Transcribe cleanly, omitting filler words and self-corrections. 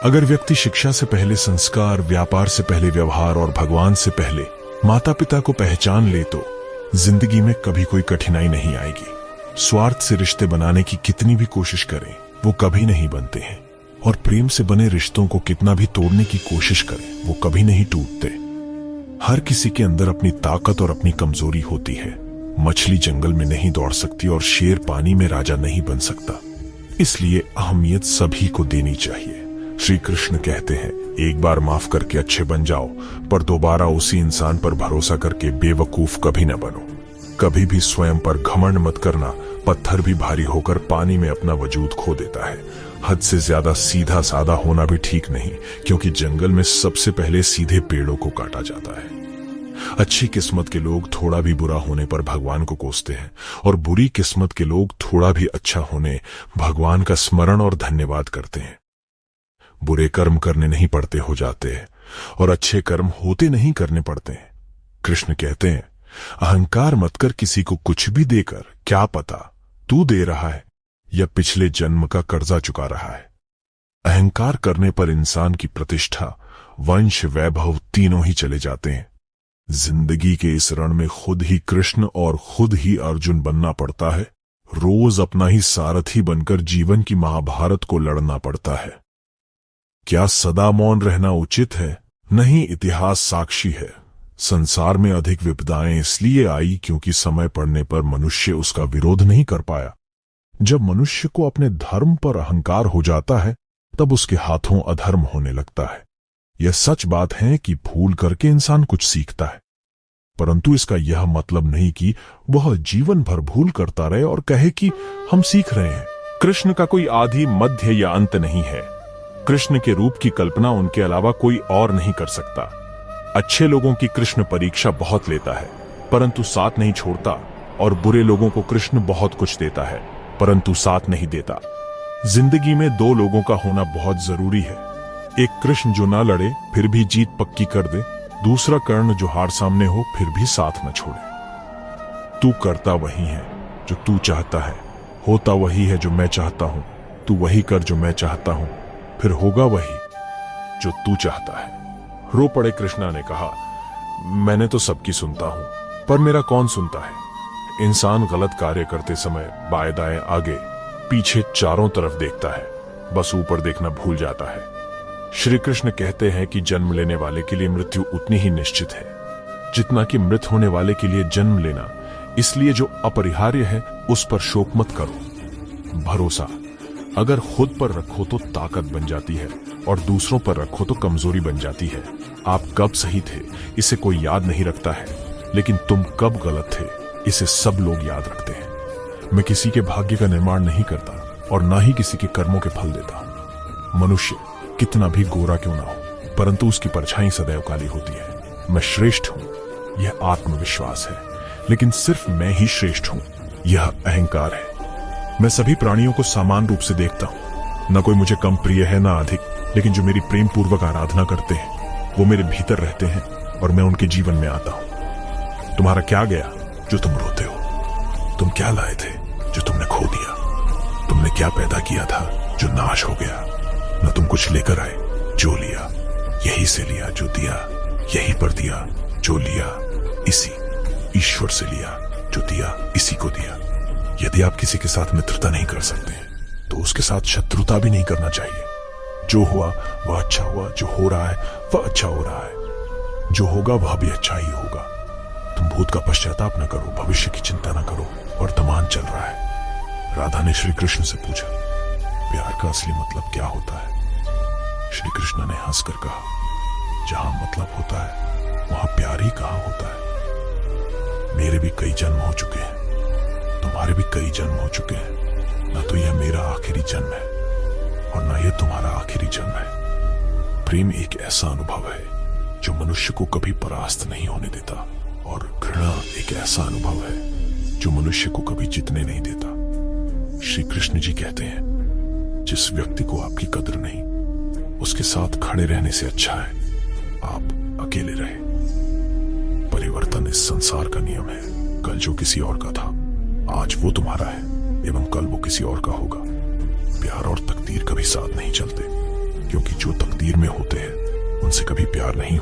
अगर व्यक्ति शिक्षा से पहले संस्कार, व्यापार से पहले व्यवहार और भगवान से पहले माता पिता को पहचान ले तो जिंदगी में कभी कोई कठिनाई नहीं आएगी। स्वार्थ से रिश्ते बनाने की कितनी भी कोशिश करें वो कभी नहीं बनते हैं, और प्रेम से बने रिश्तों को कितना भी तोड़ने की कोशिश करें वो कभी नहीं टूटते। हर किसी के अंदर अपनी ताकत और अपनी कमजोरी होती है। मछली जंगल में नहीं दौड़ सकती और शेर पानी में राजा नहीं बन सकता, इसलिए अहमियत सभी को देनी चाहिए। श्री कृष्ण कहते हैं, एक बार माफ करके अच्छे बन जाओ, पर दोबारा उसी इंसान पर भरोसा करके बेवकूफ कभी न बनो। कभी भी स्वयं पर घमंड मत करना, पत्थर भी भारी होकर पानी में अपना वजूद खो देता है। हद से ज्यादा सीधा साधा होना भी ठीक नहीं, क्योंकि जंगल में सबसे पहले सीधे पेड़ों को काटा जाता है। अच्छी किस्मत के लोग थोड़ा भी बुरा होने पर भगवान को कोसते हैं, और बुरी किस्मत के लोग थोड़ा भी अच्छा होने भगवान का स्मरण और धन्यवाद करते हैं। बुरे कर्म करने नहीं पड़ते हो जाते हैं, और अच्छे कर्म होते नहीं करने पड़ते हैं। कृष्ण कहते हैं, अहंकार मत कर किसी को कुछ भी देकर, क्या पता तू दे रहा है या पिछले जन्म का कर्जा चुका रहा है। अहंकार करने पर इंसान की प्रतिष्ठा, वंश, वैभव तीनों ही चले जाते हैं। जिंदगी के इस रण में खुद ही कृष्ण और खुद ही अर्जुन बनना पड़ता है। रोज अपना ही सारथी बनकर जीवन की महाभारत को लड़ना पड़ता है। क्या सदा मौन रहना उचित है? नहीं, इतिहास साक्षी है। संसार में अधिक विपदाएं इसलिए आई क्योंकि समय पड़ने पर मनुष्य उसका विरोध नहीं कर पाया। जब मनुष्य को अपने धर्म पर अहंकार हो जाता है तब उसके हाथों अधर्म होने लगता है। यह सच बात है कि भूल करके इंसान कुछ सीखता है, परंतु इसका यह मतलब नहीं कि वह जीवन भर भूल करता रहे और कहे कि हम सीख रहे हैं। कृष्ण का कोई आदि, मध्य या अंत नहीं है। कृष्ण के रूप की कल्पना उनके अलावा कोई और नहीं कर सकता। अच्छे लोगों की कृष्ण परीक्षा बहुत लेता है, परंतु साथ नहीं छोड़ता, और बुरे लोगों को कृष्ण बहुत कुछ देता है, परंतु साथ नहीं देता। जिंदगी में दो लोगों का होना बहुत जरूरी है। एक कृष्ण जो ना लड़े फिर भी जीत पक्की कर दे, दूसरा कर्ण जो हार सामने हो फिर भी साथ न छोड़े। तू करता वही है जो तू चाहता है, होता वही है जो मैं चाहता हूं। तू वही कर जो मैं चाहता हूं, फिर होगा वही जो तू चाहता है। रो पड़े कृष्णा ने कहा, मैंने तो सबकी सुनता हूं, पर मेरा कौन सुनता है। इंसान गलत कार्य करते समय बाएं दाएं आगे पीछे चारों तरफ देखता है, बस ऊपर देखना भूल जाता है। श्री कृष्ण कहते हैं कि जन्म लेने वाले के लिए मृत्यु उतनी ही निश्चित है जितना कि मृत होने वाले के लिए जन्म लेना। इसलिए जो अपरिहार्य है उस पर शोक मत करो। भरोसा अगर खुद पर रखो तो ताकत बन जाती है, और दूसरों पर रखो तो कमजोरी बन जाती है। आप कब सही थे इसे कोई याद नहीं रखता है, लेकिन तुम कब गलत थे इसे सब लोग याद रखते हैं। मैं किसी के भाग्य का निर्माण नहीं करता और ना ही किसी के कर्मों के फल देता हूं। मनुष्य कितना भी गोरा क्यों ना हो, परंतु उसकी परछाई सदैव काली होती है। मैं श्रेष्ठ हूं, यह आत्मविश्वास है, लेकिन सिर्फ मैं ही श्रेष्ठ हूं, यह अहंकार है। मैं सभी प्राणियों को समान रूप से देखता हूं, न कोई मुझे कम प्रिय है ना अधिक, लेकिन जो मेरी प्रेम पूर्वक आराधना करते हैं वो मेरे भीतर रहते हैं और मैं उनके जीवन में आता हूं। तुम्हारा क्या गया जो तुम रोते हो? तुम क्या लाए थे जो तुमने खो दिया? तुमने क्या पैदा किया था जो नाश हो गया? न तुम कुछ लेकर आए, जो लिया यही से लिया, जो दिया यही पर दिया, जो लिया इसी ईश्वर से लिया, जो दिया इसी को दिया। यदि आप किसी के साथ मित्रता नहीं कर सकते तो उसके साथ शत्रुता भी नहीं करना चाहिए। जो हुआ वह अच्छा हुआ, जो हो रहा है वह अच्छा हो रहा है, जो होगा वह भी अच्छा ही होगा। तुम भूत का पश्चाताप न करो, भविष्य की चिंता न करो, वर्तमान चल रहा है। राधा ने श्री कृष्ण से पूछा, प्यार का असली मतलब क्या होता है? श्री कृष्ण ने हंसकर कहा, जहां मतलब होता है वहां प्यार ही कहां होता है। मेरे भी कई जन्म हो चुके हैं, तुम्हारे भी कई जन्म हो चुके हैं। ना तो यह मेरा आखिरी जन्म है और ना यह तुम्हारा आखिरी जन्म है। प्रेम एक ऐसा अनुभव है जो मनुष्य को कभी परास्त नहीं होने देता, और घृणा एक ऐसा अनुभव है जो मनुष्य को कभी जीतने नहीं देता। श्री कृष्ण जी कहते हैं, जिस व्यक्ति को आपकी कदर नहीं, उसके साथ खड़े रहने से अच्छा है आप अकेले रहे। परिवर्तन इस संसार का नियम है। कल जो किसी और का था आज वो तुम्हारा है, एवं कल वो किसी और का होगा। प्यार और तकदीर कभी साथ नहीं चलते। क्योंकि जो तकदीर में होते हैं उनसे कभी प्यार नहीं